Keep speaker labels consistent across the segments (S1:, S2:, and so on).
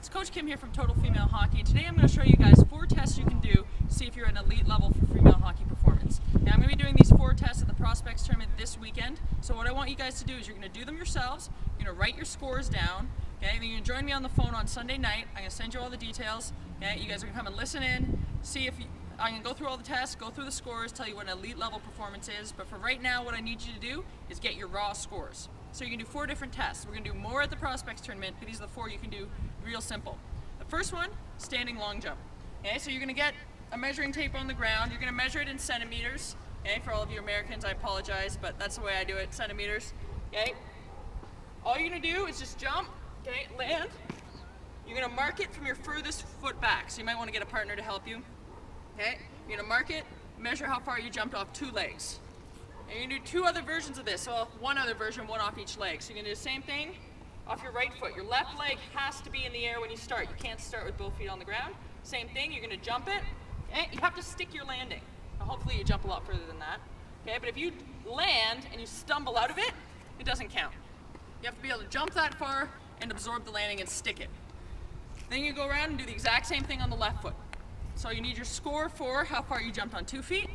S1: It's Coach Kim here from Total Female Hockey. Today I'm going to show you guys 4 tests you can do to see if you're at an elite level for female hockey performance. Now I'm going to be doing these 4 tests at the Prospects Tournament this weekend. So what I want you guys to do is you're going to do them yourselves, you're going to write your scores down, okay? And then you're going to join me on the phone on Sunday night. I'm going to send you all the details, okay? You guys are going to come and listen in, see if you, I'm going to go through all the tests, go through the scores, tell you what an elite level performance is. But for right now, what I need you to do is get your raw scores. So you can do 4 different tests. We're going to do more at the Prospects Tournament, but these are the 4 you can do real simple. The first one, standing long jump. Okay, so you're going to get a measuring tape on the ground. You're going to measure it in centimeters. Okay, for all of you Americans, I apologize, but that's the way I do it, centimeters. Okay, all you're going to do is just jump, okay, land. You're going to mark it from your furthest foot back, so you might want to get a partner to help you. Okay, you're going to mark it, measure how far you jumped off 2 legs. And you're going to do 2 other versions of this, so 1 other version, 1 off each leg. So you're going to do the same thing off your right foot. Your left leg has to be in the air when you start. You can't start with both feet on the ground. Same thing, you're going to jump it, and you have to stick your landing. Now, hopefully you jump a lot further than that. Okay, but if you land and you stumble out of it, it doesn't count. You have to be able to jump that far and absorb the landing and stick it. Then you go around and do the exact same thing on the left foot. So you need your score for how far you jumped on 2 feet,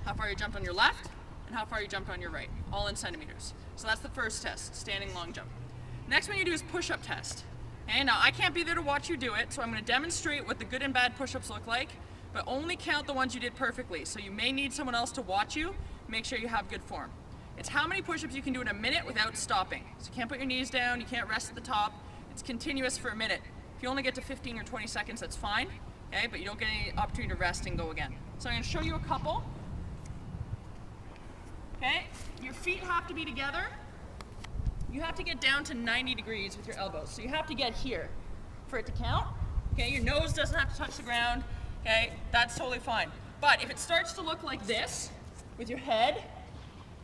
S1: how far you jumped on your left, and how far you jumped on your right, all in centimeters. So that's the first test, standing long jump. Next one you do is push-up test. Okay, now I can't be there to watch you do it, so I'm going to demonstrate what the good and bad push-ups look like, but only count the ones you did perfectly. So you may need someone else to watch you, make sure you have good form. It's how many push-ups you can do in a minute without stopping. So you can't put your knees down, you can't rest at the top. It's continuous for a minute. If you only get to 15 or 20 seconds, that's fine, okay, but you don't get any opportunity to rest and go again. So I'm going to show you a couple. Okay, your feet have to be together. You have to get down to 90 degrees with your elbows. So you have to get here for it to count. Okay, your nose doesn't have to touch the ground. Okay, that's totally fine. But if it starts to look like this with your head,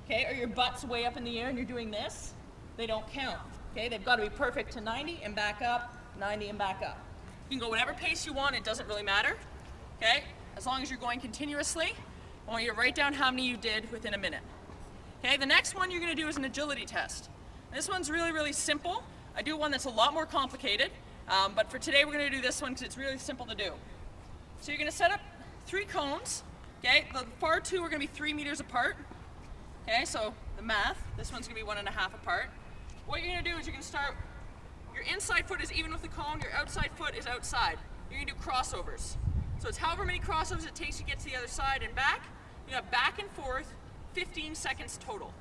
S1: okay, or your butt's way up in the air and you're doing this, they don't count. Okay, they've got to be perfect to 90 and back up, 90 and back up. You can go whatever pace you want, it doesn't really matter. Okay, as long as you're going continuously, I want you to write down how many you did within a minute. Okay, the next one you're going to do is an agility test. This one's really, really simple. I do one that's a lot more complicated, but for today we're going to do this one because it's really simple to do. So you're going to set up 3 cones. Okay, the far 2 are going to be 3 meters apart. Okay, so the math, this one's going to be 1.5 apart. What you're going to do is you're going to start, your inside foot is even with the cone, your outside foot is outside. You're going to do crossovers. So it's however many crossovers it takes to get to the other side and back. You have back and forth, 15 seconds total.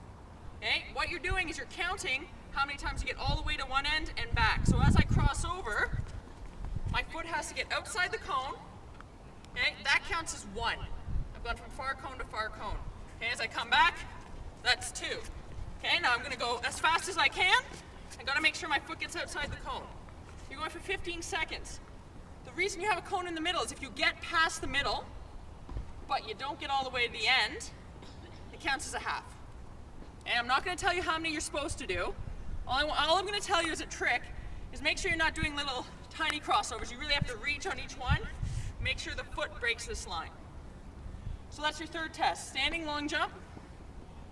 S1: Okay, what you're doing is you're counting how many times you get all the way to one end and back. So as I cross over, my foot has to get outside the cone. Okay, that counts as 1. I've gone from far cone to far cone. Okay, as I come back, that's 2. Okay, now I'm going to go as fast as I can. I've got to make sure my foot gets outside the cone. You're going for 15 seconds. The reason you have a cone in the middle is if you get past the middle, but you don't get all the way to the end, it counts as a half. And I'm not going to tell you how many you're supposed to do. All I'm going to tell you as a trick is make sure you're not doing little tiny crossovers. You really have to reach on each one. Make sure the foot breaks this line. So that's your third test. Standing long jump,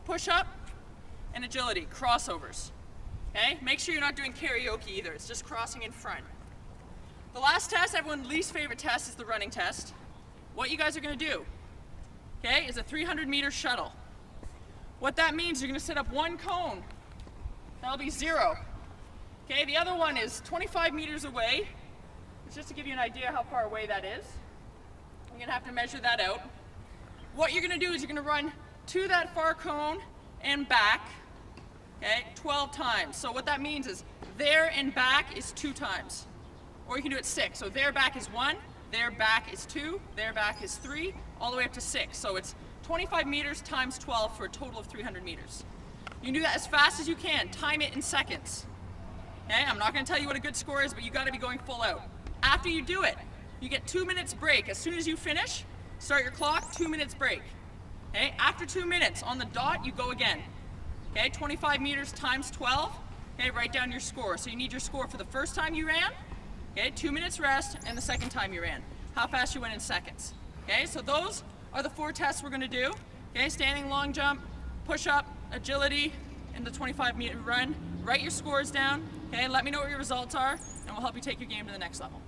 S1: push up, and agility, crossovers. Okay? Make sure you're not doing karaoke either. It's just crossing in front. The last test, everyone's least favorite test, is the running test. What you guys are going to do, okay, is a 300-meter shuttle. What that means, you're going to set up 1 cone. That'll be 0. Okay, the other one is 25 meters away. It's just to give you an idea how far away that is. You're going to have to measure that out. What you're going to do is you're going to run to that far cone and back, okay, 12 times. So what that means is there and back is 2 times. Or you can do it 6. So there back is 1, there back is 2, there back is 3, all the way up to 6. So it's 25 meters times 12 for a total of 300 meters. You can do that as fast as you can. Time it in seconds. Okay, I'm not going to tell you what a good score is, but you got to be going full out. After you do it, you get 2 minutes break. As soon as you finish, start your clock, 2 minutes break. Okay, after 2 minutes, on the dot, you go again. Okay, 25 meters times 12. Okay, write down your score. So you need your score for the first time you ran, okay, 2 minutes rest, and the second time you ran. How fast you went in seconds. Okay, so those are the 4 tests we're going to do. Okay, standing long jump, push up, agility, and the 25-meter run. Write your scores down, Okay, let me know what your results are, and we'll help you take your game to the next level.